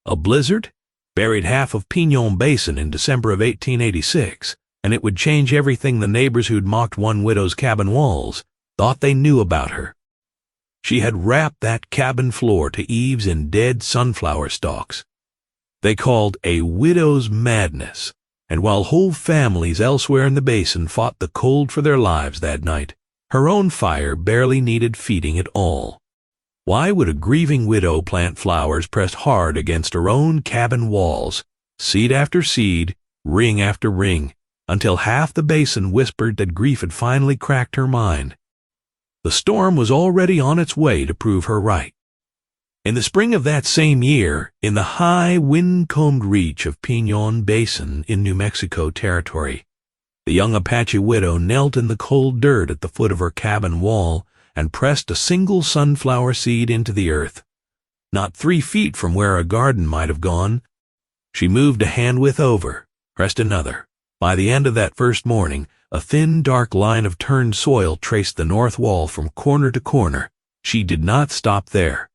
A blizzard buried half of Piñon Basin in December of 1886, and it would change everything. The neighbors who'd mocked one widow's cabin walls thought they knew about her. She had wrapped that cabin floor to eaves in dead sunflower stalks. They called a widow's madness, and while whole families elsewhere in the basin fought the cold for their lives that night, her own fire barely needed feeding at all. Why would a grieving widow plant flowers pressed hard against her own cabin walls, seed after seed, ring after ring, until half the basin whispered that grief had finally cracked her mind? The storm was already on its way to prove her right. In the spring of that same year, in the high, wind-combed reach of Piñon Basin in New Mexico territory, the young Apache widow knelt in the cold dirt at the foot of her cabin wall and pressed a single sunflower seed into the earth. Not 3 feet from where a garden might have gone, she moved a handwidth over, pressed another. By the end of that first morning, a thin, dark line of turned soil traced the north wall from corner to corner. She did not stop there.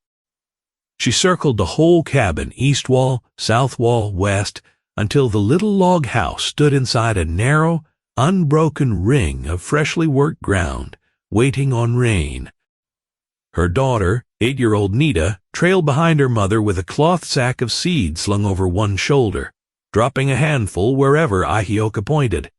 She circled the whole cabin, east wall, south wall, west, until the little log house stood inside a narrow, unbroken ring of freshly worked ground, waiting on rain. Her daughter, 8-year-old Nita, trailed behind her mother with a cloth sack of seed slung over one shoulder, dropping a handful wherever Ahyoka pointed.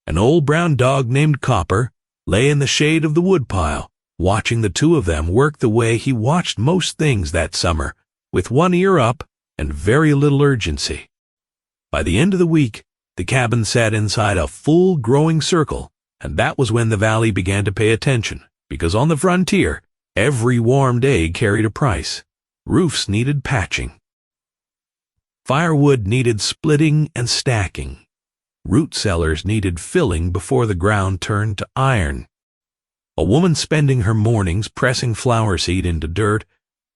An old brown dog named Copper lay in the shade of the woodpile, watching the two of them work the way he watched most things that summer, with one ear up and very little urgency. By the end of the week, the cabin sat inside a full growing circle, and that was when the valley began to pay attention, because on the frontier, every warm day carried a price. Roofs needed patching. Firewood needed splitting and stacking. Root cellars needed filling before the ground turned to iron. A woman spending her mornings pressing flower seed into dirt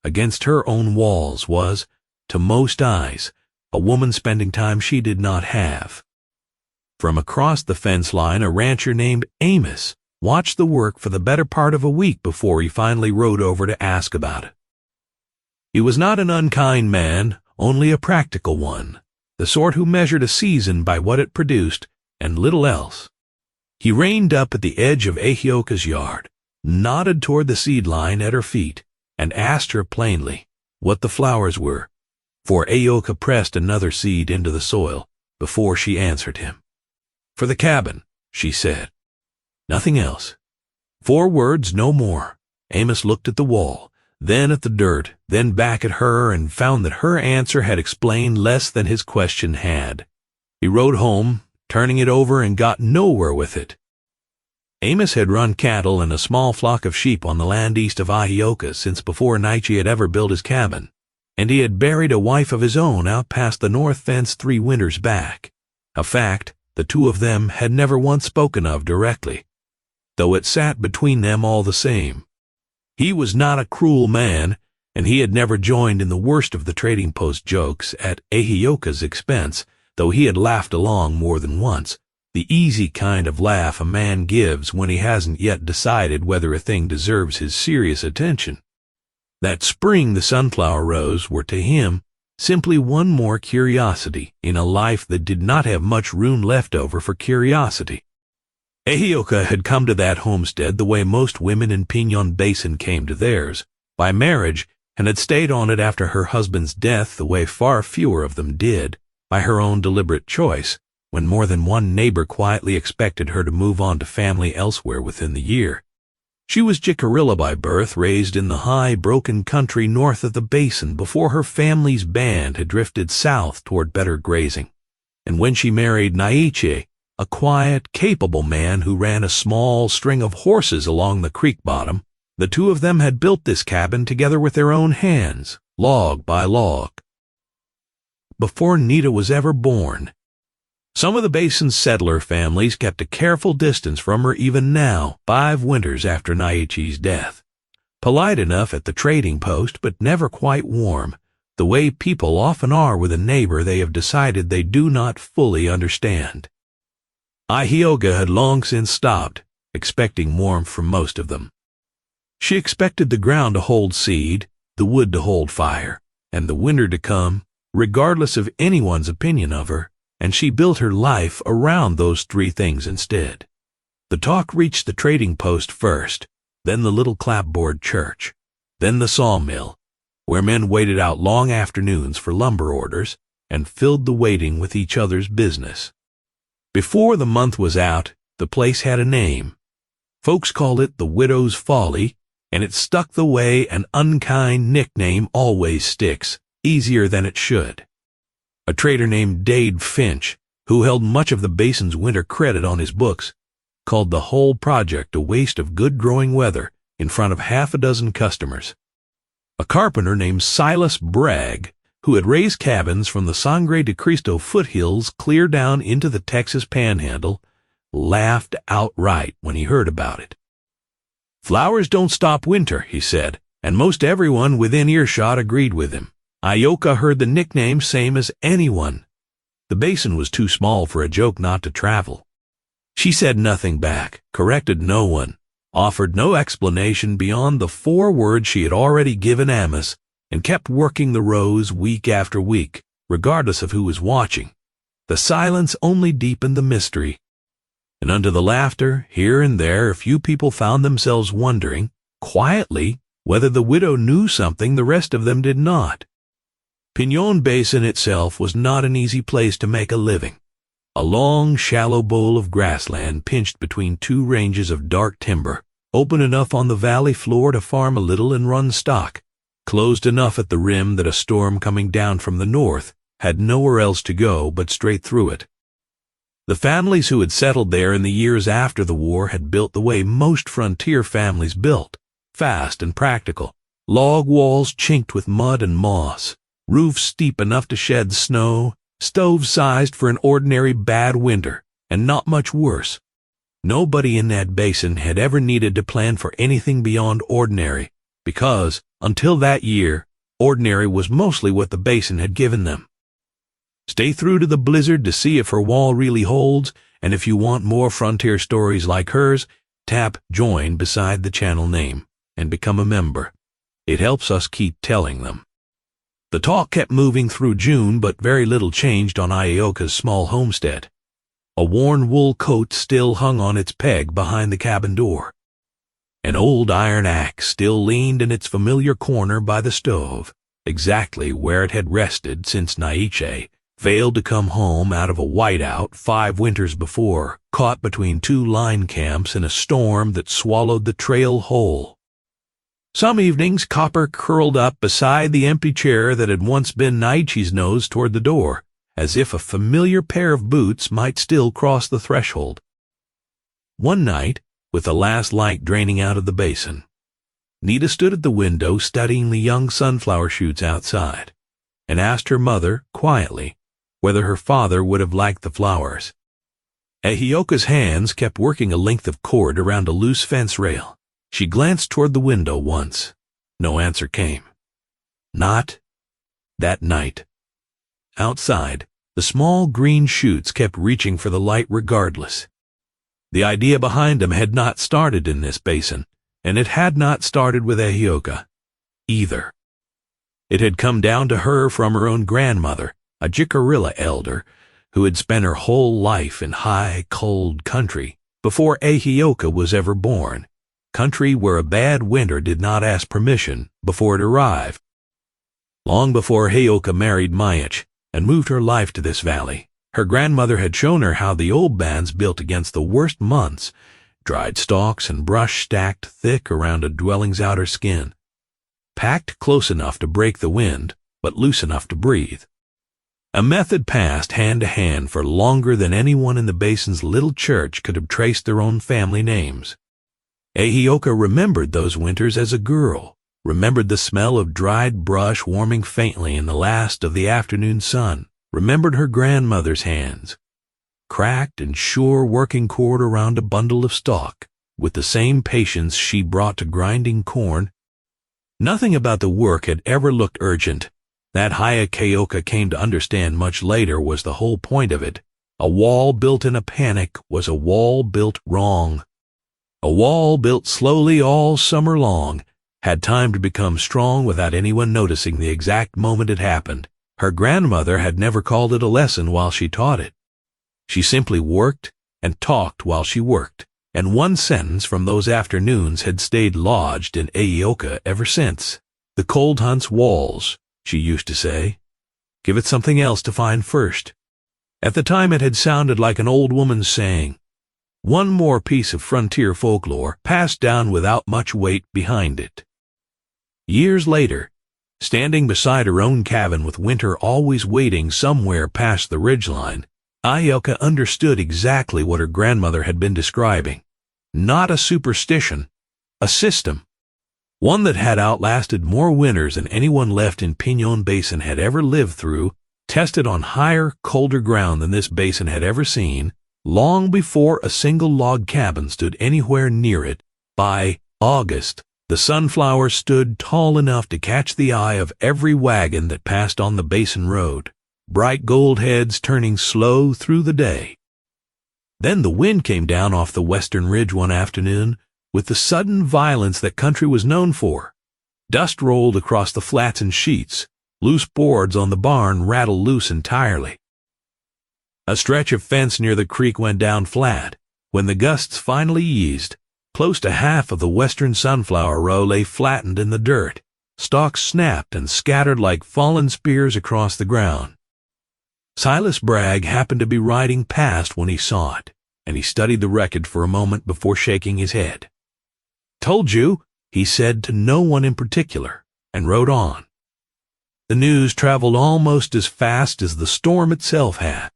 against her own walls was, to most eyes, a woman spending time she did not have. From across the fence line, a rancher named Amos watched the work for the better part of a week before he finally rode over to ask about it. He was not an unkind man, only a practical one, the sort who measured a season by what it produced and little else. He reined up at the edge of Ahyoka's yard, nodded toward the seed line at her feet, and asked her plainly what the flowers were, for Ahyoka pressed another seed into the soil before she answered him. "For the cabin," she said. Nothing else. 4 words, no more. Amos looked at the wall, then at the dirt, then back at her, and found that her answer had explained less than his question had. He rode home, turning it over, and got nowhere with it. Amos had run cattle and a small flock of sheep on the land east of Ahyoka since before Naiche had ever built his cabin, and he had buried a wife of his own out past the north fence 3 winters back, a fact the two of them had never once spoken of directly, though it sat between them all the same. He was not a cruel man, and he had never joined in the worst of the trading post jokes at Ahyoka's expense, though he had laughed along more than once, the easy kind of laugh a man gives when he hasn't yet decided whether a thing deserves his serious attention. That spring the sunflower rose were to him simply one more curiosity in a life that did not have much room left over for curiosity. Ahyoka had come to that homestead the way most women in Piñon Basin came to theirs, by marriage, and had stayed on it after her husband's death the way far fewer of them did, by her own deliberate choice, when more than one neighbor quietly expected her to move on to family elsewhere within the year. She was Jicarilla by birth, raised in the high, broken country north of the basin before her family's band had drifted south toward better grazing, and when she married Naiche, a quiet, capable man who ran a small string of horses along the creek bottom, the two of them had built this cabin together with their own hands, log by log. Before Nita was ever born, some of the basin's settler families kept a careful distance from her even now, 5 winters after Naiche's death. Polite enough at the trading post, but never quite warm, the way people often are with a neighbor they have decided they do not fully understand. Ahyoka had long since stopped expecting warmth from most of them. She expected the ground to hold seed, the wood to hold fire, and the winter to come, regardless of anyone's opinion of her, and she built her life around those three things instead. The talk reached the trading post first, then the little clapboard church, then the sawmill, where men waited out long afternoons for lumber orders and filled the waiting with each other's business. Before the month was out, the place had a name. Folks called it the Widow's Folly, and it stuck the way an unkind nickname always sticks, easier than it should. A trader named Dade Finch, who held much of the basin's winter credit on his books, called the whole project a waste of good growing weather in front of half a dozen customers. A carpenter named Silas Bragg, who had raised cabins from the Sangre de Cristo foothills clear down into the Texas Panhandle, laughed outright when he heard about it. "Flowers don't stop winter," he said, and most everyone within earshot agreed with him. Ahyoka heard the nickname same as anyone. The basin was too small for a joke not to travel. She said nothing back, corrected no one, offered no explanation beyond the 4 words she had already given Amos, and kept working the rows week after week, regardless of who was watching. The silence only deepened the mystery. And under the laughter, here and there, a few people found themselves wondering, quietly, whether the widow knew something the rest of them did not. Piñon Basin itself was not an easy place to make a living. A long, shallow bowl of grassland pinched between 2 ranges of dark timber, open enough on the valley floor to farm a little and run stock, closed enough at the rim that a storm coming down from the north had nowhere else to go but straight through it. The families who had settled there in the years after the war had built the way most frontier families built, fast and practical, log walls chinked with mud and moss, roofs steep enough to shed snow, stoves sized for an ordinary bad winter, and not much worse. Nobody in that basin had ever needed to plan for anything beyond ordinary, because, until that year, ordinary was mostly what the basin had given them. Stay through to the blizzard to see if her wall really holds, and if you want more frontier stories like hers, tap Join beside the channel name and become a member. It helps us keep telling them. The talk kept moving through June, but very little changed on Ahyoka's small homestead. A worn wool coat still hung on its peg behind the cabin door. An old iron axe still leaned in its familiar corner by the stove, exactly where it had rested since Naiche failed to come home out of a whiteout 5 winters before, caught between 2 line camps in a storm that swallowed the trail whole. Some evenings Copper curled up beside the empty chair that had once been Naiche's nose toward the door, as if a familiar pair of boots might still cross the threshold. One night, with the last light draining out of the basin, Nita stood at the window studying the young sunflower shoots outside, and asked her mother, quietly, whether her father would have liked the flowers. Ahyoka's hands kept working a length of cord around a loose fence rail. She glanced toward the window once. No answer came. Not that night. Outside, the small green shoots kept reaching for the light regardless. The idea behind them had not started in this basin, and it had not started with Ahyoka, either. It had come down to her from her own grandmother, a Jicarilla elder, who had spent her whole life in high, cold country before Ahyoka was ever born. Country where a bad winter did not ask permission before it arrived. Long before Ahyoka married Mayach and moved her life to this valley, her grandmother had shown her how the old bands built against the worst months, dried stalks and brush stacked thick around a dwelling's outer skin, packed close enough to break the wind, but loose enough to breathe. A method passed hand to hand for longer than anyone in the basin's little church could have traced their own family names. Ahyoka remembered those winters as a girl, remembered the smell of dried brush warming faintly in the last of the afternoon sun, remembered her grandmother's hands, cracked and sure working cord around a bundle of stalk, with the same patience she brought to grinding corn. Nothing about the work had ever looked urgent. That Ahyoka came to understand much later was the whole point of it. A wall built in a panic was a wall built wrong. A wall built slowly all summer long, had time to become strong without anyone noticing the exact moment it happened. Her grandmother had never called it a lesson while she taught it. She simply worked and talked while she worked, and one sentence from those afternoons had stayed lodged in Ahyoka ever since. "The cold hunts walls," she used to say. "Give it something else to find first." At the time it had sounded like an old woman's saying, one more piece of frontier folklore passed down without much weight behind it. Years later, standing beside her own cabin with winter always waiting somewhere past the ridgeline, Ahyoka understood exactly what her grandmother had been describing. Not a superstition, a system. One that had outlasted more winters than anyone left in Piñon Basin had ever lived through, tested on higher, colder ground than this basin had ever seen, long before a single log cabin stood anywhere near it. By August, the sunflowers stood tall enough to catch the eye of every wagon that passed on the basin road, bright gold heads turning slow through the day. Then the wind came down off the western ridge one afternoon with the sudden violence that country was known for. Dust rolled across the flats in sheets. Loose boards on the barn rattled loose entirely. A stretch of fence near the creek went down flat. When the gusts finally eased, close to half of the western sunflower row lay flattened in the dirt. Stalks snapped and scattered like fallen spears across the ground. Silas Bragg happened to be riding past when he saw it, and he studied the wreckage for a moment before shaking his head. "Told you," he said to no one in particular, and rode on. The news traveled almost as fast as the storm itself had.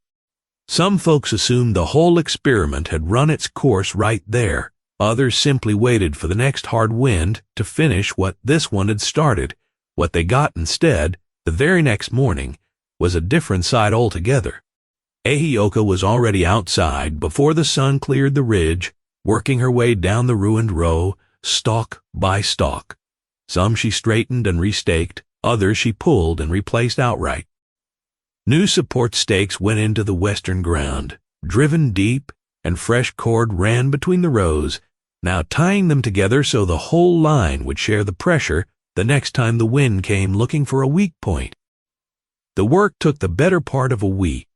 Some folks assumed the whole experiment had run its course right there. Others simply waited for the next hard wind to finish what this one had started. What they got instead, the very next morning, was a different sight altogether. Ahyoka was already outside before the sun cleared the ridge, working her way down the ruined row, stalk by stalk. Some she straightened and restaked, others she pulled and replaced outright. New support stakes went into the western ground, driven deep, and fresh cord ran between the rows, now tying them together so the whole line would share the pressure the next time the wind came looking for a weak point. The work took the better part of a week.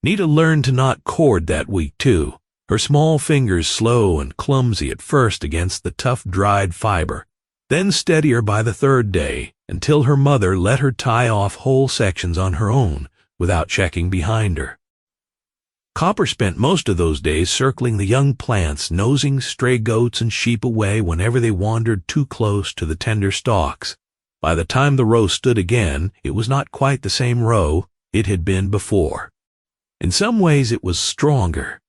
Nita learned to knot cord that week too, her small fingers slow and clumsy at first against the tough dried fiber, then steadier by the third day, until her mother let her tie off whole sections on her own without checking behind her. Copper spent most of those days circling the young plants, nosing stray goats and sheep away whenever they wandered too close to the tender stalks. By the time the row stood again, it was not quite the same row it had been before. In some ways it was stronger.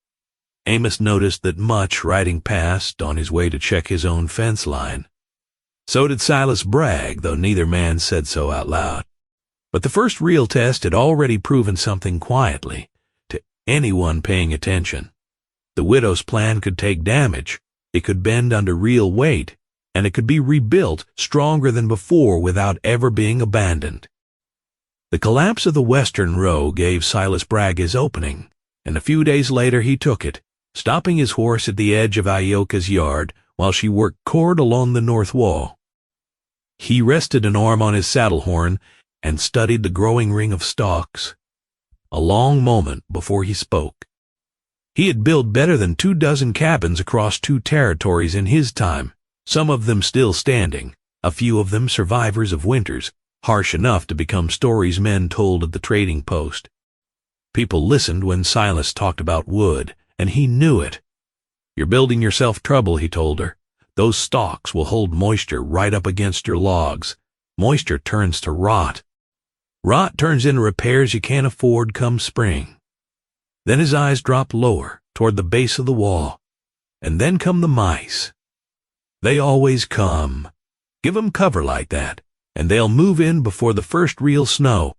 Amos noticed that much riding past on his way to check his own fence line. So did Silas Bragg, though neither man said so out loud. But the first real test had already proven something quietly, to anyone paying attention. The widow's plan could take damage, it could bend under real weight, and it could be rebuilt stronger than before without ever being abandoned. The collapse of the western row gave Silas Bragg his opening, and a few days later he took it, stopping his horse at the edge of Ahyoka's yard while she worked cord along the north wall. He rested an arm on his saddle horn and studied the growing ring of stalks. A long moment before he spoke. He had built better than 24 cabins across 2 territories in his time, some of them still standing, a few of them survivors of winters, harsh enough to become stories men told at the trading post. People listened when Silas talked about wood, and he knew it. "You're building yourself trouble," he told her. "Those stalks will hold moisture right up against your logs. Moisture turns to rot. Rot turns into repairs you can't afford come spring." Then his eyes dropped lower, toward the base of the wall. "And then come the mice. They always come. Give 'em cover like that, and they'll move in before the first real snow."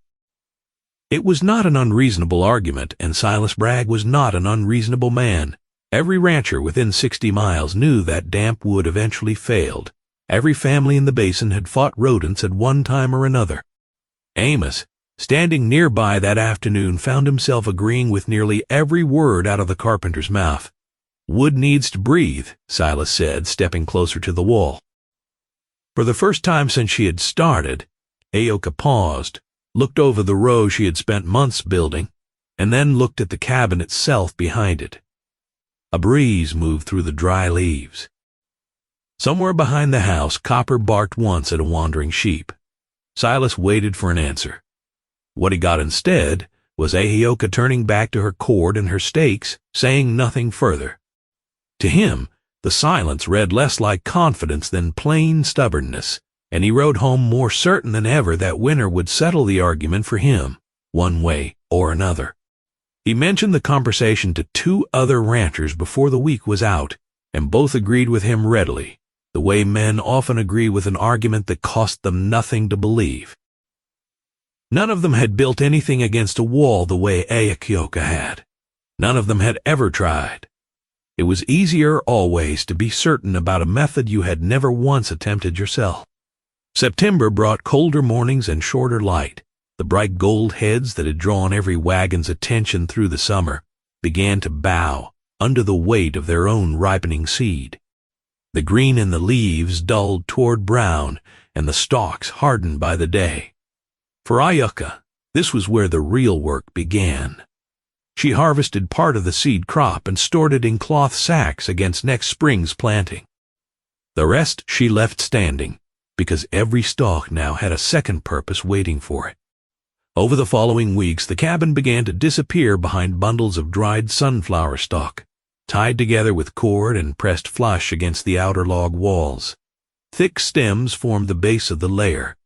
It was not an unreasonable argument, and Silas Bragg was not an unreasonable man. Every rancher within 60 miles knew that damp wood eventually failed. Every family in the basin had fought rodents at one time or another. Amos, standing nearby that afternoon, found himself agreeing with nearly every word out of the carpenter's mouth. "Wood needs to breathe," Silas said, stepping closer to the wall. For the first time since she had started, Ahyoka paused, looked over the row she had spent months building, and then looked at the cabin itself behind it. A breeze moved through the dry leaves. Somewhere behind the house, Copper barked once at a wandering sheep. Silas waited for an answer. What he got instead was Ahyoka turning back to her cord and her stakes, saying nothing further. To him, the silence read less like confidence than plain stubbornness, and he rode home more certain than ever that winter would settle the argument for him, one way or another. He mentioned the conversation to 2 other ranchers before the week was out, and both agreed with him readily, the way men often agree with an argument that cost them nothing to believe. None of them had built anything against a wall the way Ahyoka had. None of them had ever tried. It was easier always to be certain about a method you had never once attempted yourself. September brought colder mornings and shorter light. The bright gold heads that had drawn every wagon's attention through the summer began to bow under the weight of their own ripening seed. The green in the leaves dulled toward brown, and the stalks hardened by the day. For Ahyoka, this was where the real work began. She harvested part of the seed crop and stored it in cloth sacks against next spring's planting. The rest she left standing, because every stalk now had a second purpose waiting for it. Over the following weeks, the cabin began to disappear behind bundles of dried sunflower stalk, tied together with cord and pressed flush against the outer log walls. Thick stems formed the base of the layer.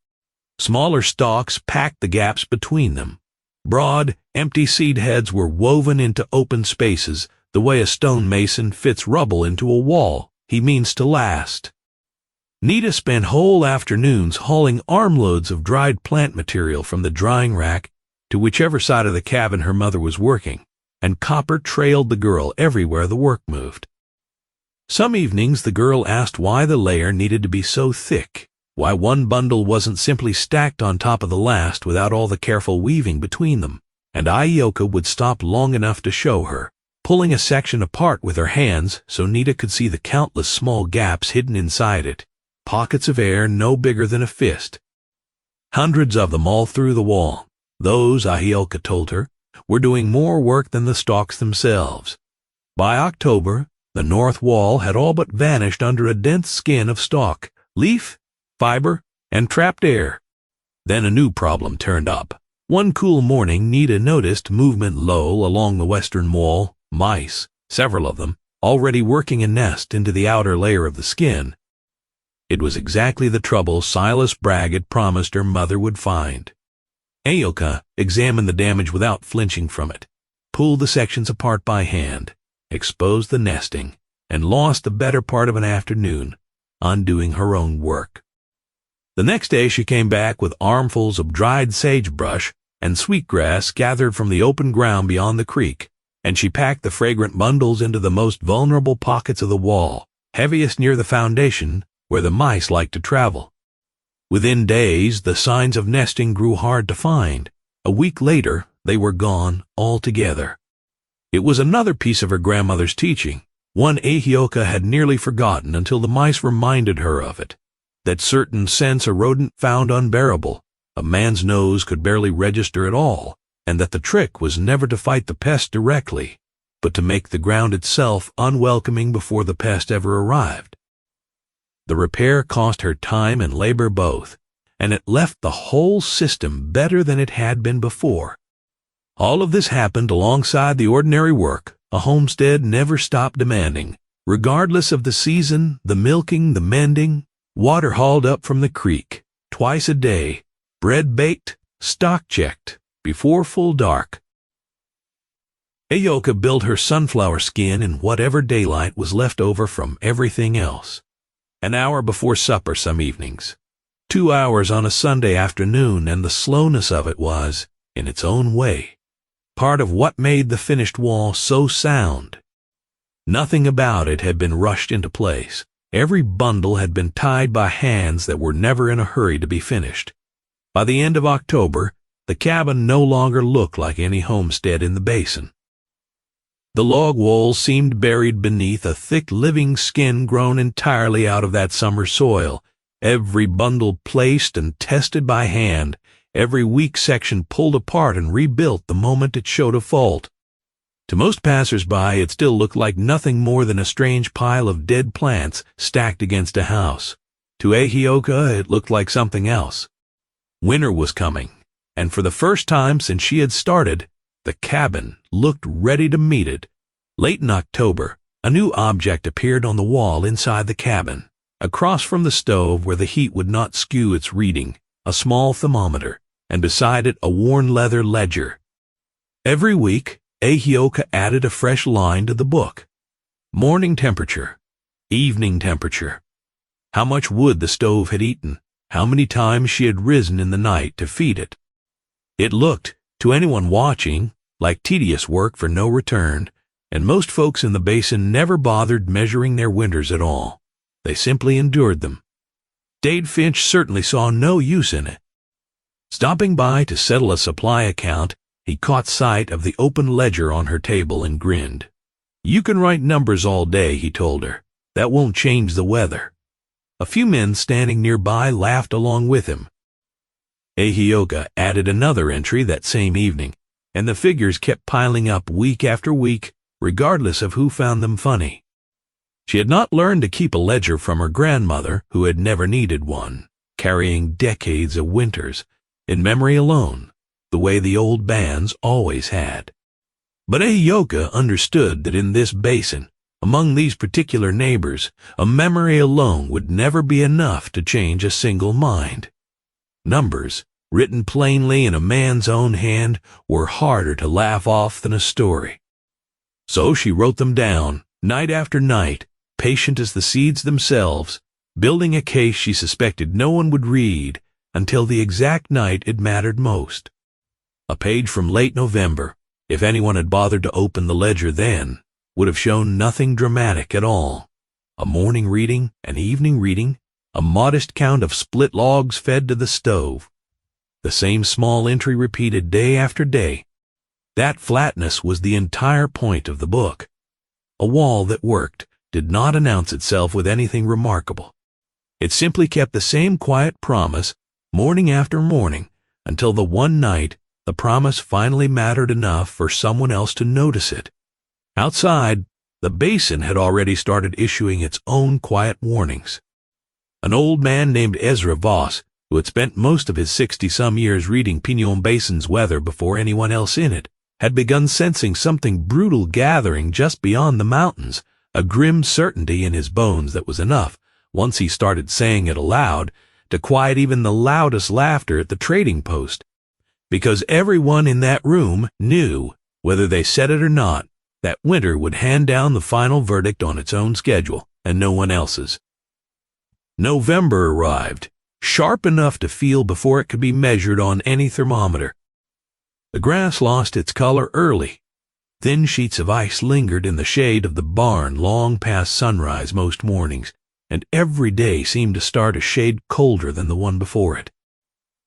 Smaller stalks packed the gaps between them. Broad, empty seed heads were woven into open spaces, the way a stonemason fits rubble into a wall he means to last. Nita spent whole afternoons hauling armloads of dried plant material from the drying rack to whichever side of the cabin her mother was working, and Copper trailed the girl everywhere the work moved. Some evenings the girl asked why the layer needed to be so thick, why one bundle wasn't simply stacked on top of the last without all the careful weaving between them, and Ahyoka would stop long enough to show her, pulling a section apart with her hands so Nita could see the countless small gaps hidden inside it, pockets of air no bigger than a fist. Hundreds of them all through the wall. Those, Ahyoka told her, were doing more work than the stalks themselves. By October, the north wall had all but vanished under a dense skin of stalk, leaf, fiber, and trapped air. Then a new problem turned up. One cool morning, Nita noticed movement low along the western wall, mice, several of them, already working a nest into the outer layer of the skin. It was exactly the trouble Silas Bragg had promised her mother would find. Ahyoka examined the damage without flinching from it, pulled the sections apart by hand, exposed the nesting, and lost the better part of an afternoon undoing her own work. The next day she came back with armfuls of dried sagebrush and sweetgrass gathered from the open ground beyond the creek, and she packed the fragrant bundles into the most vulnerable pockets of the wall, heaviest near the foundation, where the mice liked to travel. Within days, the signs of nesting grew hard to find. A week later, they were gone altogether. It was another piece of her grandmother's teaching, one Ahyoka had nearly forgotten until the mice reminded her of it, that certain scents a rodent found unbearable, a man's nose could barely register at all, and that the trick was never to fight the pest directly, but to make the ground itself unwelcoming before the pest ever arrived. The repair cost her time and labor both, and it left the whole system better than it had been before. All of this happened alongside the ordinary work a homestead never stopped demanding, regardless of the season, the milking, the mending, water hauled up from the creek, twice a day, bread baked, stock checked, before full dark. Ahyoka built her sunflower skin in whatever daylight was left over from everything else. An hour before supper some evenings, 2 hours on a Sunday afternoon, and the slowness of it was, in its own way, part of what made the finished wall so sound. Nothing about it had been rushed into place. Every bundle had been tied by hands that were never in a hurry to be finished. By the end of October, the cabin no longer looked like any homestead in the basin. The log walls seemed buried beneath a thick living skin grown entirely out of that summer soil, every bundle placed and tested by hand, every weak section pulled apart and rebuilt the moment it showed a fault. To most passers-by, it still looked like nothing more than a strange pile of dead plants stacked against a house. To Ahyoka, it looked like something else. Winter was coming, and for the first time since she had started, the cabin looked ready to meet it. Late in October, a new object appeared on the wall inside the cabin, across from the stove where the heat would not skew its reading, a small thermometer, and beside it a worn leather ledger. Every week, Ahyoka added a fresh line to the book. Morning temperature, evening temperature, how much wood the stove had eaten, how many times she had risen in the night to feed it. It looked, to anyone watching, like tedious work for no return, and most folks in the basin never bothered measuring their winters at all. They simply endured them. Dade Finch certainly saw no use in it. Stopping by to settle a supply account, he caught sight of the open ledger on her table and grinned. "You can write numbers all day," he told her. "That won't change the weather." A few men standing nearby laughed along with him. Ahyoka added another entry that same evening, and the figures kept piling up week after week, regardless of who found them funny. She had not learned to keep a ledger from her grandmother, who had never needed one, carrying decades of winters, in memory alone, the way the old bands always had. But Ahyoka understood that in this basin, among these particular neighbors, a memory alone would never be enough to change a single mind. Numbers, written plainly in a man's own hand, were harder to laugh off than a story. So she wrote them down, night after night, patient as the seeds themselves, building a case she suspected no one would read until the exact night it mattered most. A page from late November, if anyone had bothered to open the ledger then, would have shown nothing dramatic at all. A morning reading, an evening reading, a modest count of split logs fed to the stove. The same small entry repeated day after day. That flatness was the entire point of the book. A wall that worked did not announce itself with anything remarkable. It simply kept the same quiet promise, morning after morning, until the one night the promise finally mattered enough for someone else to notice it. Outside, the basin had already started issuing its own quiet warnings. An old man named Ezra, who had spent most of his 60-some years reading Piñon Basin's weather before anyone else in it, had begun sensing something brutal gathering just beyond the mountains, a grim certainty in his bones that was enough, once he started saying it aloud, to quiet even the loudest laughter at the trading post. Because everyone in that room knew, whether they said it or not, that winter would hand down the final verdict on its own schedule, and no one else's. November arrived, sharp enough to feel before it could be measured on any thermometer. The grass lost its color early. Thin sheets of ice lingered in the shade of the barn long past sunrise most mornings, and every day seemed to start a shade colder than the one before it.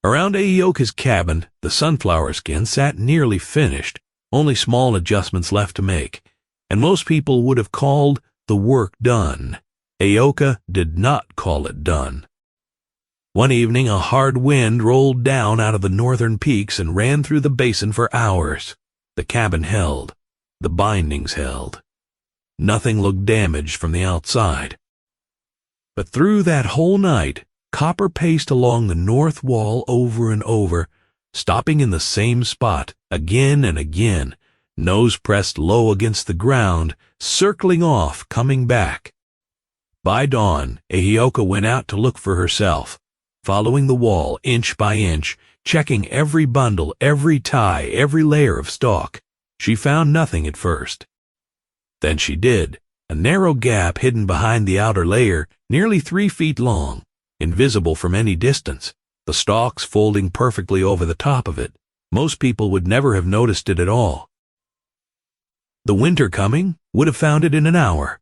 Around Ahyoka's cabin, the sunflower skin sat nearly finished, only small adjustments left to make, and most people would have called the work done. Ahyoka did not call it done. One evening a hard wind rolled down out of the northern peaks and ran through the basin for hours. The cabin held. The bindings held. Nothing looked damaged from the outside. But through that whole night, copper paced along the north wall over and over, stopping in the same spot again and again, nose pressed low against the ground, circling off, coming back. By dawn, Ahyoka went out to look for herself, following the wall inch by inch, checking every bundle, every tie, every layer of stalk. She found nothing at first. Then she did, a narrow gap hidden behind the outer layer, nearly 3 feet long, invisible from any distance, the stalks folding perfectly over the top of it. Most people would never have noticed it at all. The winter coming would have found it in an hour.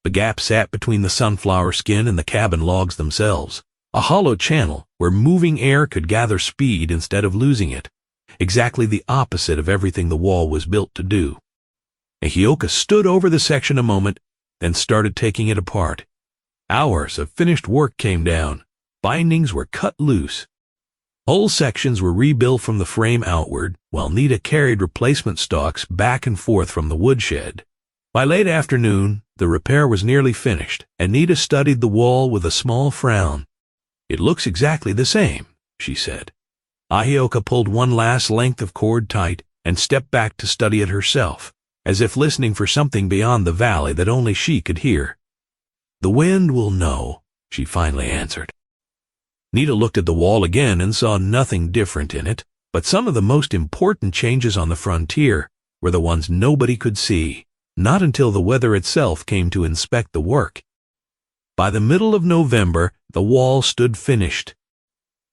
The gap sat between the sunflower skin and the cabin logs themselves, a hollow channel where moving air could gather speed instead of losing it, exactly the opposite of everything the wall was built to do. Ahyoka stood over the section a moment, then started taking it apart. Hours of finished work came down. Bindings were cut loose. Whole sections were rebuilt from the frame outward, while Nita carried replacement stalks back and forth from the woodshed. By late afternoon, the repair was nearly finished, and Nita studied the wall with a small frown. "It looks exactly the same," she said. Ahyoka pulled one last length of cord tight and stepped back to study it herself, as if listening for something beyond the valley that only she could hear. "The wind will know," she finally answered. Nita looked at the wall again and saw nothing different in it, but some of the most important changes on the frontier were the ones nobody could see, not until the weather itself came to inspect the work. By the middle of November, the wall stood finished.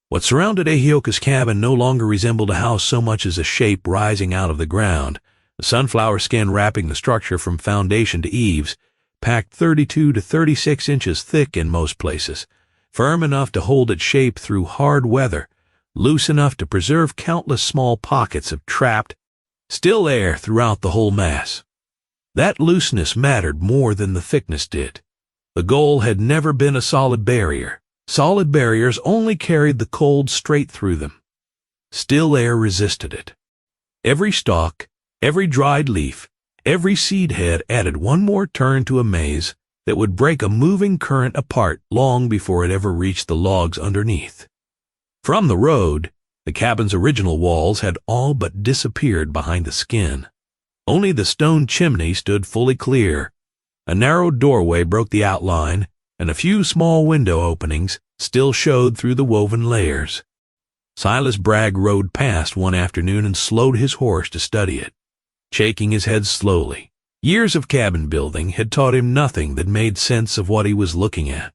What surrounded Ahyoka's cabin no longer resembled a house so much as a shape rising out of the ground, the sunflower skin wrapping the structure from foundation to eaves, packed 32 to 36 inches thick in most places, firm enough to hold its shape through hard weather, loose enough to preserve countless small pockets of trapped, still air throughout the whole mass. That looseness mattered more than the thickness did. The goal had never been a solid barrier. Solid barriers only carried the cold straight through them. Still air resisted it. Every stalk, every dried leaf, every seed head added one more turn to a maze that would break a moving current apart long before it ever reached the logs underneath. From the road, the cabin's original walls had all but disappeared behind the skin. Only the stone chimney stood fully clear. A narrow doorway broke the outline, and a few small window openings still showed through the woven layers. Silas Bragg rode past one afternoon and slowed his horse to study it, shaking his head slowly. Years of cabin building had taught him nothing that made sense of what he was looking at.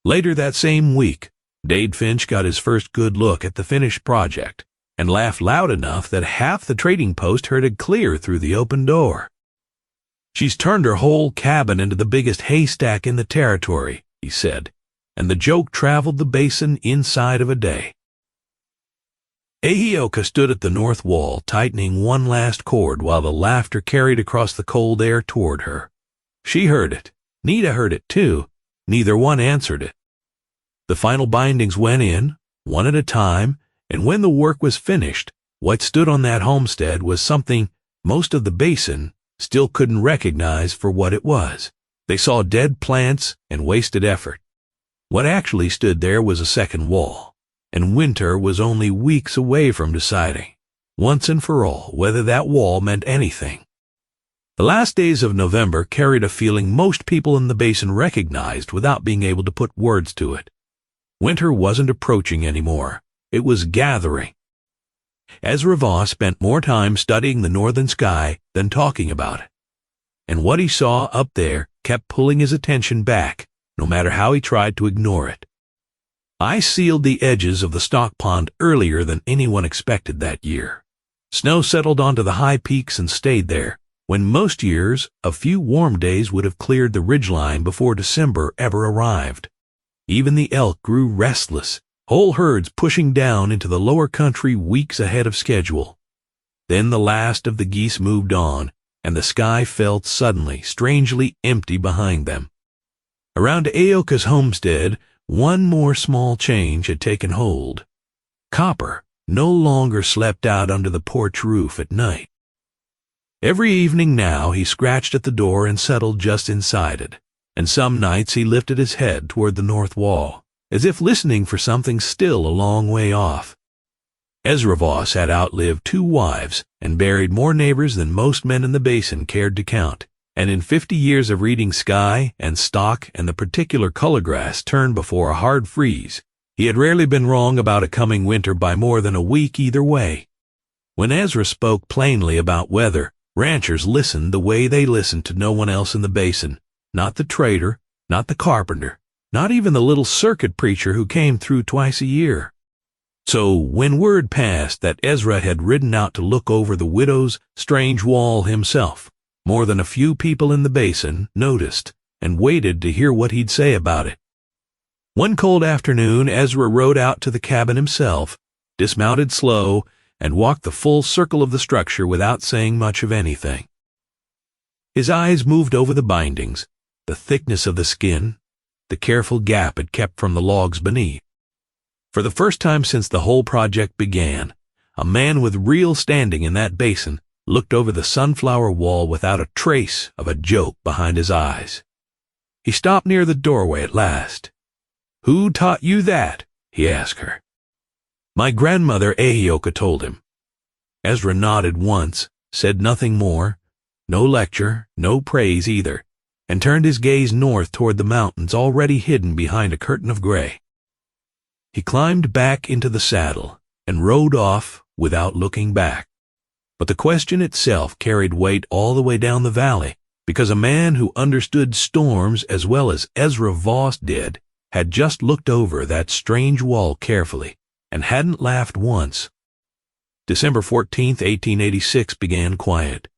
Later that same week, Dade Finch got his first good look at the finished project and laughed loud enough that half the trading post heard it clear through the open door. "She's turned her whole cabin into the biggest haystack in the territory," he said, and the joke traveled the basin inside of a day. Ahyoka stood at the north wall, tightening one last cord while the laughter carried across the cold air toward her. She heard it. Nita heard it too. Neither one answered it. The final bindings went in, one at a time, and when the work was finished, what stood on that homestead was something most of the basin still couldn't recognize for what it was. They saw dead plants and wasted effort. What actually stood there was a second wall, and winter was only weeks away from deciding, once and for all, whether that wall meant anything. The last days of November carried a feeling most people in the basin recognized without being able to put words to it. Winter wasn't approaching anymore. It was gathering. Ezra Voss spent more time studying the northern sky than talking about it, and what he saw up there kept pulling his attention back, no matter how he tried to ignore it. I sealed the edges of the stock pond earlier than anyone expected that year. Snow settled onto the high peaks and stayed there, when most years a few warm days would have cleared the ridgeline before December ever arrived. Even the elk grew restless, whole herds pushing down into the lower country weeks ahead of schedule. Then the last of the geese moved on, and the sky felt suddenly, strangely empty behind them. Around Ahyoka's homestead, one more small change had taken hold. Copper no longer slept out under the porch roof at night. Every evening now he scratched at the door and settled just inside it, and some nights he lifted his head toward the north wall, as if listening for something still a long way off. Ezra Voss had outlived 2 wives and buried more neighbors than most men in the basin cared to count, and in 50 years of reading sky and stock and the particular color grass turned before a hard freeze, he had rarely been wrong about a coming winter by more than a week either way. When Ezra spoke plainly about weather, ranchers listened the way they listened to no one else in the basin, not the trader, not the carpenter, not even the little circuit preacher who came through twice a year. So when word passed that Ezra had ridden out to look over the widow's strange wall himself, more than a few people in the basin noticed and waited to hear what he'd say about it. One cold afternoon, Ezra rode out to the cabin himself, dismounted slow, and walked the full circle of the structure without saying much of anything. His eyes moved over the bindings, the thickness of the skin, the careful gap it kept from the logs beneath. For the first time since the whole project began, a man with real standing in that basin looked over the sunflower wall without a trace of a joke behind his eyes. He stopped near the doorway at last. "Who taught you that?" he asked her. "My grandmother Ahyoka told him." Ezra nodded once, said nothing more, no lecture, no praise either, and turned his gaze north toward the mountains already hidden behind a curtain of gray. He climbed back into the saddle and rode off without looking back. But the question itself carried weight all the way down the valley, because a man who understood storms as well as Ezra Voss did had just looked over that strange wall carefully and hadn't laughed once. December 14th, 1886 began quiet.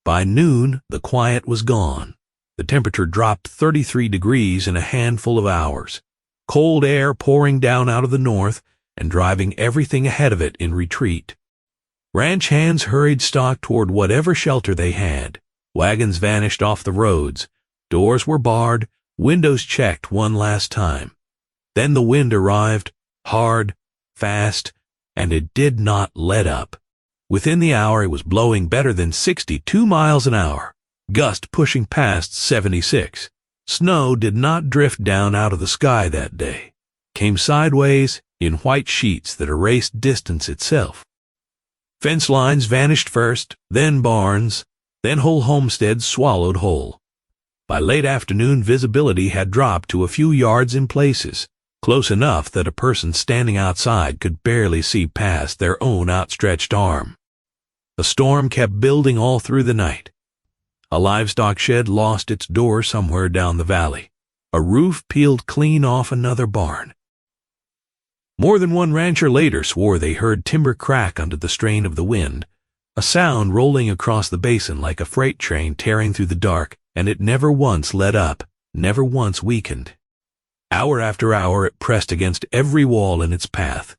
By noon, the quiet was gone. The temperature dropped 33 degrees in a handful of hours. Cold air pouring down out of the north and driving everything ahead of it in retreat. Ranch hands hurried stock toward whatever shelter they had. Wagons vanished off the roads. Doors were barred, windows checked one last time. Then the wind arrived, hard, fast, and it did not let up. Within the hour it was blowing better than 62 miles an hour, gust pushing past 76. Snow did not drift down out of the sky that day, came sideways in white sheets that erased distance itself. Fence lines vanished first, then barns, then whole homesteads swallowed whole. By late afternoon visibility had dropped to a few yards in places, close enough that a person standing outside could barely see past their own outstretched arm. The storm kept building all through the night. A livestock shed lost its door somewhere down the valley. A roof peeled clean off another barn. More than one rancher later swore they heard timber crack under the strain of the wind, a sound rolling across the basin like a freight train tearing through the dark, and it never once let up, never once weakened. Hour after hour it pressed against every wall in its path.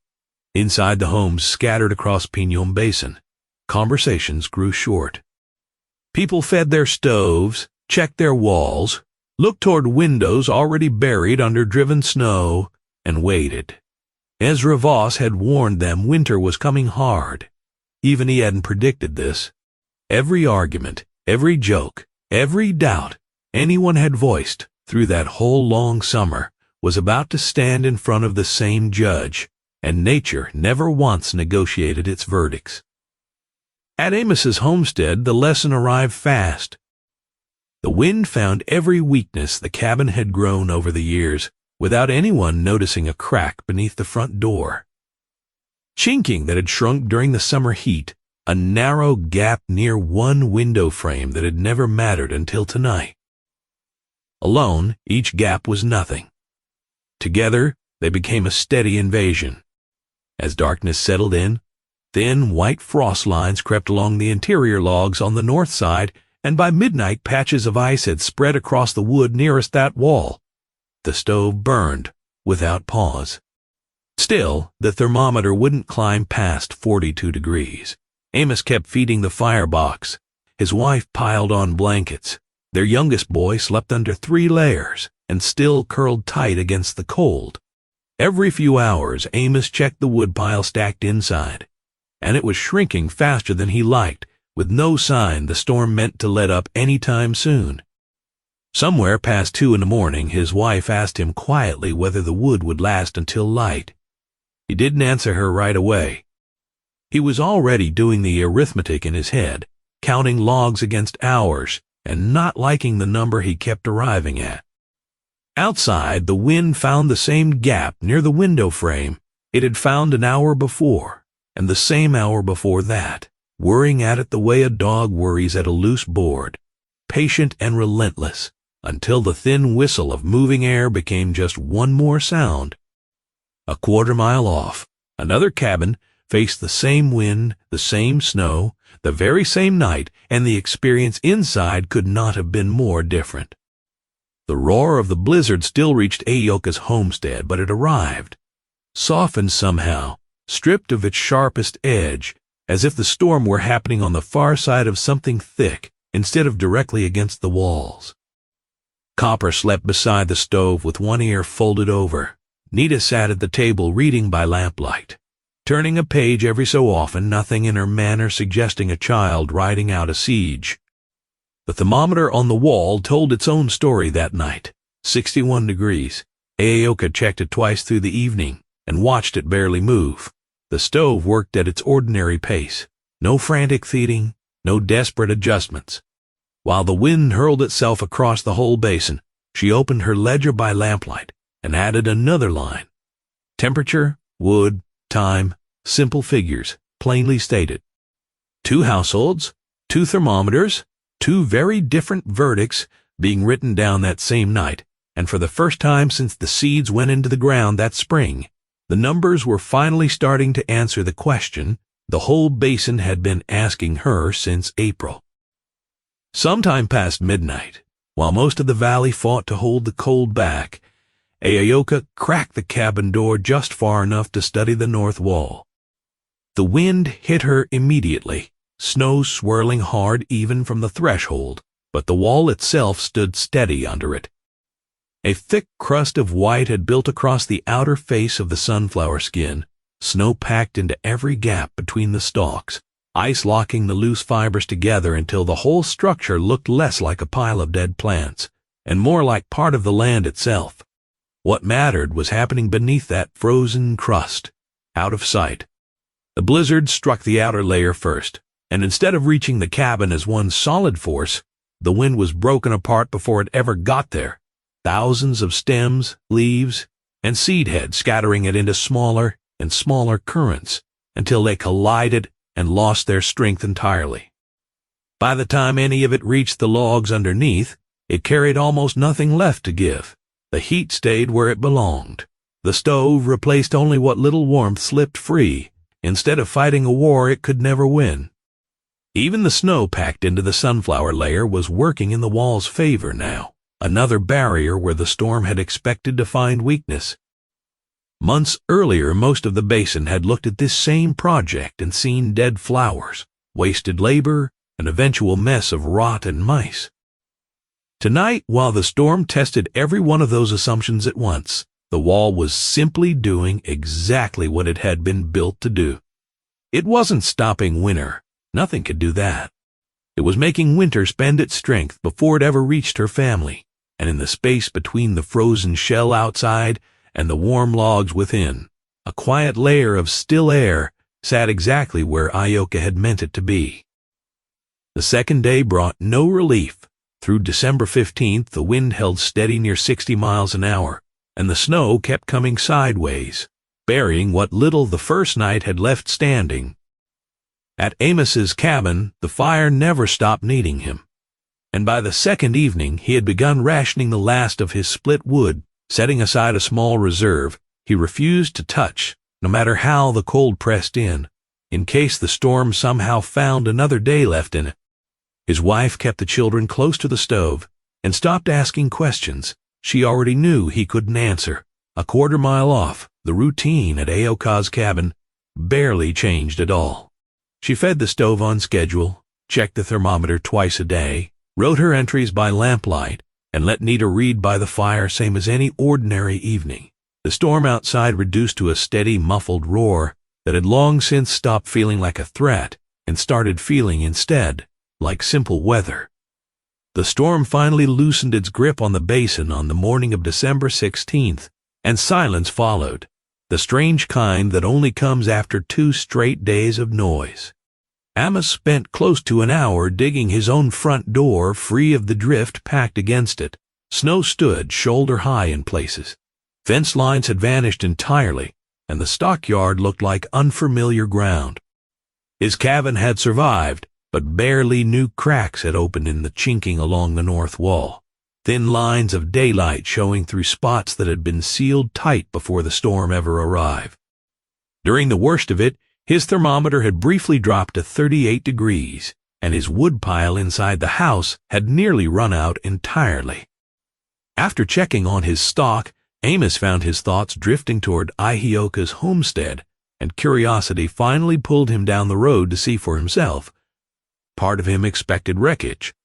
Inside the homes scattered across Piñon Basin, conversations grew short. People fed their stoves, checked their walls, looked toward windows already buried under driven snow, and waited. Ezra Voss had warned them winter was coming hard. Even he hadn't predicted this. Every argument, every joke, every doubt anyone had voiced through that whole long summer was about to stand in front of the same judge, and nature never once negotiated its verdicts. At Amos's homestead, the lesson arrived fast. The wind found every weakness the cabin had grown over the years, without anyone noticing a crack beneath the front door. Chinking that had shrunk during the summer heat, a narrow gap near one window frame that had never mattered until tonight. Alone, each gap was nothing. Together, they became a steady invasion. As darkness settled in, thin white frost lines crept along the interior logs on the north side, and by midnight patches of ice had spread across the wood nearest that wall. The stove burned without pause. Still, the thermometer wouldn't climb past 42 degrees. Amos kept feeding the firebox. His wife piled on blankets. Their youngest boy slept under 3 layers and still curled tight against the cold. Every few hours, Amos checked the woodpile stacked inside, and it was shrinking faster than he liked, with no sign the storm meant to let up any time soon. Somewhere past 2 in the morning, his wife asked him quietly whether the wood would last until light. He didn't answer her right away. He was already doing the arithmetic in his head, counting logs against hours, and not liking the number he kept arriving at. Outside, the wind found the same gap near the window frame it had found an hour before, and the same hour before that, worrying at it the way a dog worries at a loose board, patient and relentless, until the thin whistle of moving air became just one more sound. A quarter-mile off, another cabin faced the same wind, the same snow, the very same night, and the experience inside could not have been more different. The roar of the blizzard still reached Ahyoka's homestead, but it arrived, softened somehow, stripped of its sharpest edge, as if the storm were happening on the far side of something thick instead of directly against the walls. Copper slept beside the stove with one ear folded over. Nita sat at the table reading by lamplight, turning a page every so often, nothing in her manner suggesting a child riding out a siege. The thermometer on the wall told its own story that night, 61 degrees. Ahyoka checked it twice through the evening and watched it barely move. The stove worked at its ordinary pace. No frantic feeding, no desperate adjustments. While the wind hurled itself across the whole basin, she opened her ledger by lamplight and added another line. Temperature, wood, time, simple figures, plainly stated. 2 households, 2 thermometers, 2 very different verdicts being written down that same night, and for the first time since the seeds went into the ground that spring, the numbers were finally starting to answer the question the whole basin had been asking her since April. Sometime past midnight, while most of the valley fought to hold the cold back, Ahyoka cracked the cabin door just far enough to study the north wall. The wind hit her immediately, snow swirling hard even from the threshold, but the wall itself stood steady under it. A thick crust of white had built across the outer face of the sunflower skin, snow packed into every gap between the stalks, ice locking the loose fibers together until the whole structure looked less like a pile of dead plants and more like part of the land itself. What mattered was happening beneath that frozen crust, out of sight. The blizzard struck the outer layer first, and instead of reaching the cabin as one solid force, the wind was broken apart before it ever got there. Thousands of stems, leaves, and seed heads scattering it into smaller and smaller currents until they collided and lost their strength entirely. By the time any of it reached the logs underneath, it carried almost nothing left to give. The heat stayed where it belonged. The stove replaced only what little warmth slipped free, instead of fighting a war it could never win. Even the snow packed into the sunflower layer was working in the wall's favor now, another barrier where the storm had expected to find weakness. Months earlier, most of the basin had looked at this same project and seen dead flowers, wasted labor, an eventual mess of rot and mice. Tonight, while the storm tested every one of those assumptions at once, the wall was simply doing exactly what it had been built to do. It wasn't stopping winter. Nothing could do that. It was making winter spend its strength before it ever reached her family, and in the space between the frozen shell outside and the warm logs within, a quiet layer of still air sat exactly where Ahyoka had meant it to be. The second day brought no relief. Through December 15th, the wind held steady near 60 miles an hour, and the snow kept coming sideways, burying what little the first night had left standing. At Amos's cabin, the fire never stopped needing him, and by the second evening he had begun rationing the last of his split wood, setting aside a small reserve he refused to touch, no matter how the cold pressed in case the storm somehow found another day left in it. His wife kept the children close to the stove and stopped asking questions she already knew he couldn't answer. A quarter-mile off, the routine at Ahyoka's cabin barely changed at all. She fed the stove on schedule, checked the thermometer twice a day, wrote her entries by lamplight, and let Nita read by the fire same as any ordinary evening. The storm outside reduced to a steady, muffled roar that had long since stopped feeling like a threat and started feeling instead like simple weather. The storm finally loosened its grip on the basin on the morning of December 16th, and silence followed, the strange kind that only comes after 2 straight days of noise. Amos spent close to an hour digging his own front door free of the drift packed against it. Snow stood shoulder-high in places. Fence lines had vanished entirely, and the stockyard looked like unfamiliar ground. His cabin had survived, but barely new cracks had opened in the chinking along the north wall, thin lines of daylight showing through spots that had been sealed tight before the storm ever arrived. During the worst of it, his thermometer had briefly dropped to 38 degrees, and his wood pile inside the house had nearly run out entirely. After checking on his stock, Amos found his thoughts drifting toward Ahyoka's homestead, and curiosity finally pulled him down the road to see for himself. Part of him expected wreckage.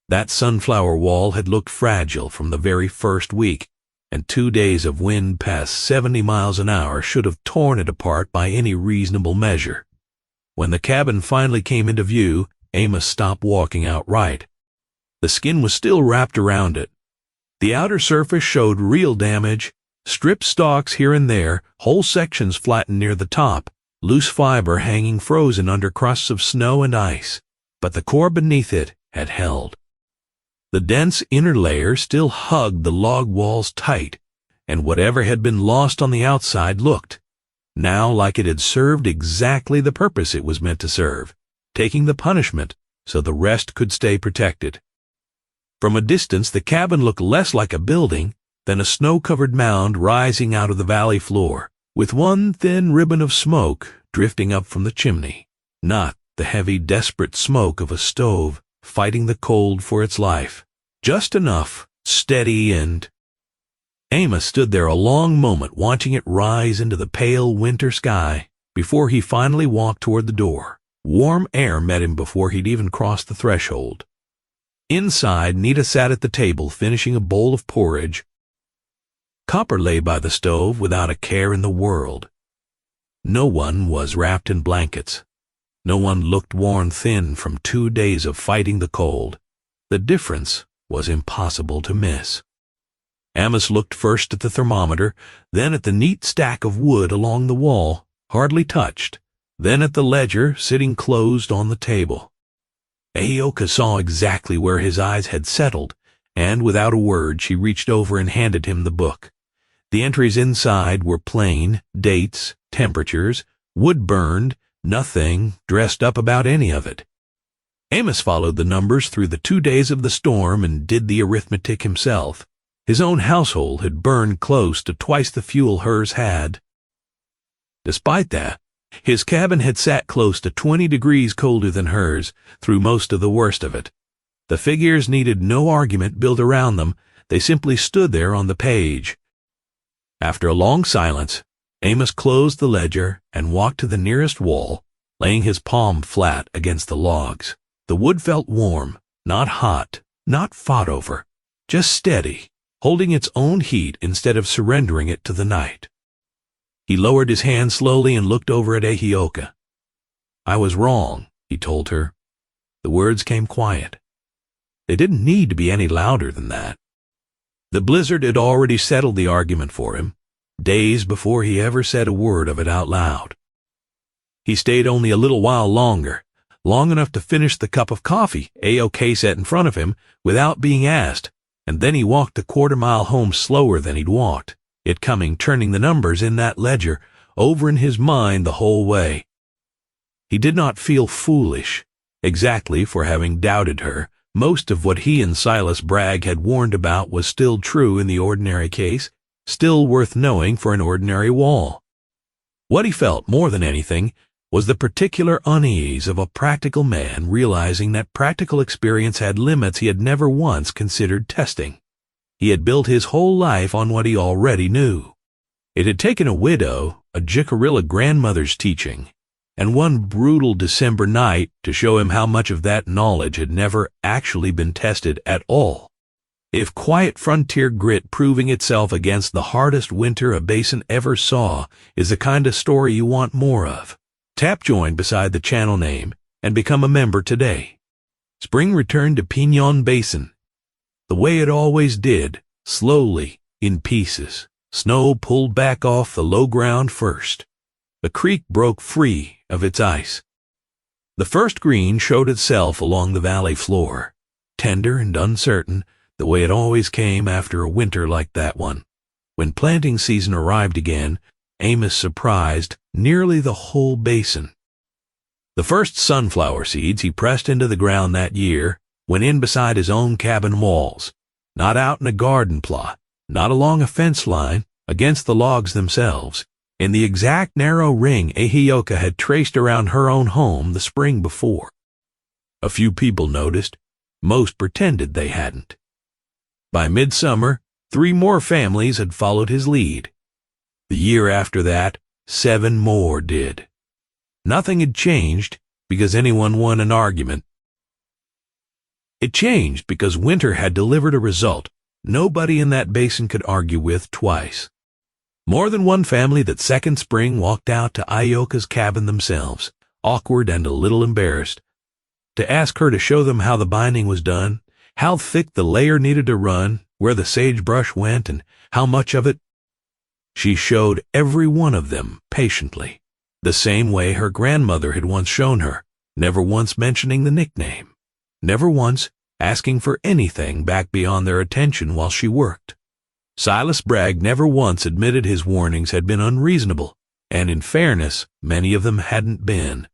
That sunflower wall had looked fragile from the very first week, and 2 days of wind past 70 miles an hour should have torn it apart by any reasonable measure. When the cabin finally came into view, Amos stopped walking outright. The skin was still wrapped around it. The outer surface showed real damage, stripped stalks here and there, whole sections flattened near the top, loose fiber hanging frozen under crusts of snow and ice, but the core beneath it had held. The dense inner layer still hugged the log walls tight, and whatever had been lost on the outside looked, now, like it had served exactly the purpose it was meant to serve, taking the punishment so the rest could stay protected. From a distance, the cabin looked less like a building than a snow-covered mound rising out of the valley floor, with one thin ribbon of smoke drifting up from the chimney, not the heavy, desperate smoke of a stove fighting the cold for its life, just enough, steady, and... Amos stood there a long moment watching it rise into the pale winter sky before he finally walked toward the door. Warm air met him before he'd even crossed the threshold. Inside, Nita sat at the table finishing a bowl of porridge. Copper lay by the stove without a care in the world. No one was wrapped in blankets. No one looked worn thin from 2 days of fighting the cold. The difference was impossible to miss. Amos looked first at the thermometer, then at the neat stack of wood along the wall, hardly touched, then at the ledger sitting closed on the table. Ahyoka saw exactly where his eyes had settled, and without a word she reached over and handed him the book. The entries inside were plain, dates, temperatures, wood burned, nothing dressed up about any of it. Amos followed the numbers through the 2 days of the storm and did the arithmetic himself. His own household had burned close to twice the fuel hers had. Despite that, his cabin had sat close to 20 degrees colder than hers through most of the worst of it. The figures needed no argument built around them, they simply stood there on the page. After a long silence, Amos closed the ledger and walked to the nearest wall, laying his palm flat against the logs. The wood felt warm, not hot, not fought over, just steady, holding its own heat instead of surrendering it to the night. He lowered his hand slowly and looked over at Ahyoka. "I was wrong," he told her. The words came quiet. They didn't need to be any louder than that. The blizzard had already settled the argument for him, days before he ever said a word of it out loud. He stayed only a little while longer, long enough to finish the cup of coffee Ahyoka set in front of him without being asked, and then he walked the quarter-mile home slower than he'd walked, it coming turning the numbers in that ledger over in his mind the whole way. He did not feel foolish, exactly for having doubted her. Most of what he and Silas Bragg had warned about was still true in the ordinary case, still worth knowing for an ordinary wall. What he felt more than anything was the particular unease of a practical man realizing that practical experience had limits he had never once considered testing. He had built his whole life on what he already knew. It had taken a widow, a Jicarilla grandmother's teaching, and one brutal December night to show him how much of that knowledge had never actually been tested at all. If quiet frontier grit proving itself against the hardest winter a basin ever saw is the kind of story you want more of, tap join beside the channel name and become a member today. Spring returned to Piñon Basin, the way it always did, slowly, in pieces. Snow pulled back off the low ground first. The creek broke free of its ice. The first green showed itself along the valley floor, tender and uncertain, the way it always came after a winter like that one. When planting season arrived again, Amos surprised nearly the whole basin. The first sunflower seeds he pressed into the ground that year went in beside his own cabin walls, not out in a garden plot, not along a fence line, against the logs themselves, in the exact narrow ring Ahyoka had traced around her own home the spring before. A few people noticed, most pretended they hadn't. By midsummer, 3 more families had followed his lead. The year after that, 7 more did. Nothing had changed because anyone won an argument. It changed because winter had delivered a result nobody in that basin could argue with twice. More than one family that second spring walked out to Ahyoka's cabin themselves, awkward and a little embarrassed, to ask her to show them how the binding was done, how thick the layer needed to run, where the sagebrush went, and how much of it. She showed every one of them patiently, the same way her grandmother had once shown her, never once mentioning the nickname, never once asking for anything back beyond their attention while she worked. Silas Bragg never once admitted his warnings had been unreasonable, and in fairness, many of them hadn't been.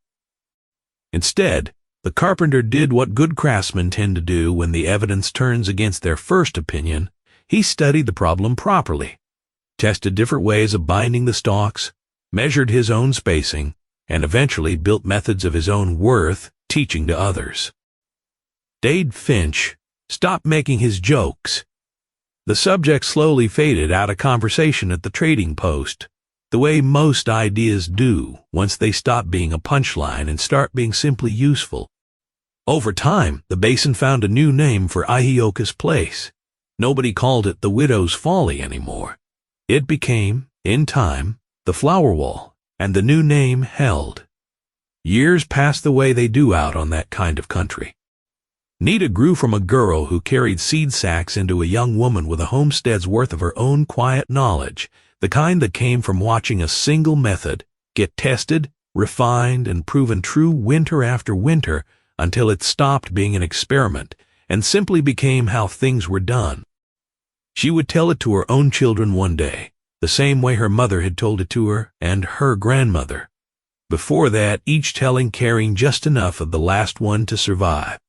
Instead, the carpenter did what good craftsmen tend to do when the evidence turns against their first opinion. He studied the problem properly, tested different ways of binding the stalks, measured his own spacing, and eventually built methods of his own worth teaching to others. Dade Finch stopped making his jokes. The subject slowly faded out of conversation at the trading post, the way most ideas do once they stop being a punchline and start being simply useful. Over time, the basin found a new name for Ahyoka's place. Nobody called it the Widow's Folly anymore. It became, in time, the Flower Wall, and the new name held. Years passed the way they do out on that kind of country. Nita grew from a girl who carried seed sacks into a young woman with a homestead's worth of her own quiet knowledge, the kind that came from watching a single method get tested, refined, and proven true winter after winter until it stopped being an experiment and simply became how things were done. She would tell it to her own children one day, the same way her mother had told it to her and her grandmother. Before that, each telling carrying just enough of the last one to survive.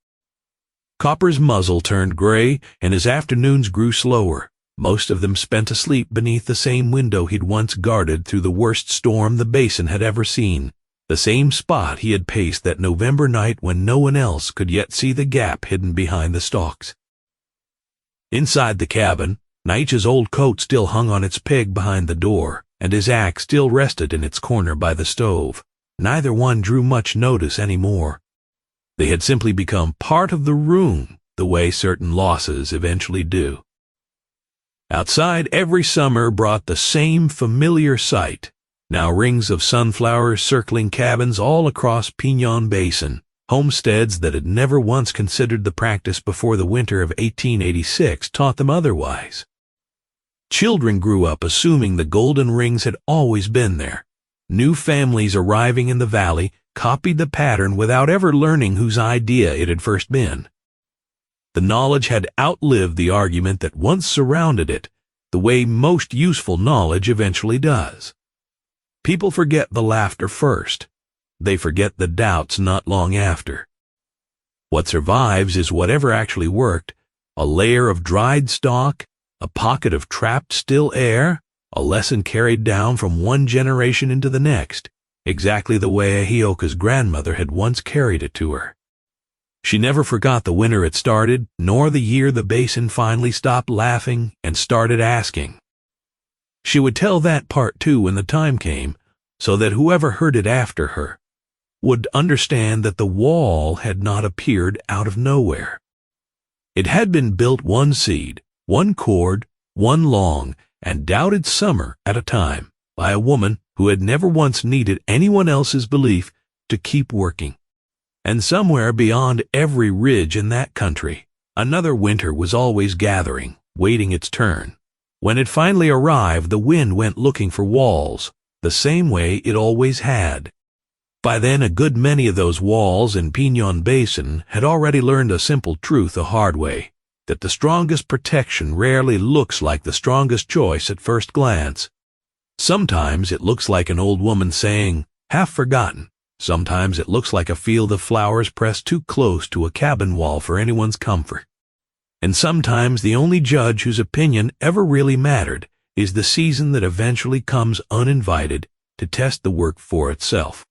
Copper's muzzle turned gray, and his afternoons grew slower. Most of them spent asleep beneath the same window he'd once guarded through the worst storm the basin had ever seen, the same spot he had paced that November night when no one else could yet see the gap hidden behind the stalks. Inside the cabin, Naicha's old coat still hung on its peg behind the door, and his axe still rested in its corner by the stove. Neither one drew much notice anymore. They had simply become part of the room, the way certain losses eventually do. Outside, every summer brought the same familiar sight. Now rings of sunflowers circling cabins all across Piñon Basin, homesteads that had never once considered the practice before the winter of 1886 taught them otherwise. Children grew up assuming the golden rings had always been there. New families arriving in the valley copied the pattern without ever learning whose idea it had first been. The knowledge had outlived the argument that once surrounded it, the way most useful knowledge eventually does. People forget the laughter first. They forget the doubts not long after. What survives is whatever actually worked, a layer of dried stalk, a pocket of trapped still air, a lesson carried down from one generation into the next, exactly the way Ahyoka's grandmother had once carried it to her. She never forgot the winter it started, nor the year the basin finally stopped laughing and started asking. She would tell that part too when the time came, so that whoever heard it after her would understand that the wall had not appeared out of nowhere. It had been built one seed, one cord, one long, and doubted summer at a time, by a woman who had never once needed anyone else's belief to keep working. And somewhere beyond every ridge in that country, another winter was always gathering, waiting its turn. When it finally arrived, the wind went looking for walls, the same way it always had. By then, a good many of those walls in Piñon Basin had already learned a simple truth the hard way, that the strongest protection rarely looks like the strongest choice at first glance. Sometimes it looks like an old woman saying, half forgotten. Sometimes it looks like a field of flowers pressed too close to a cabin wall for anyone's comfort. And sometimes the only judge whose opinion ever really mattered is the season that eventually comes uninvited to test the work for itself.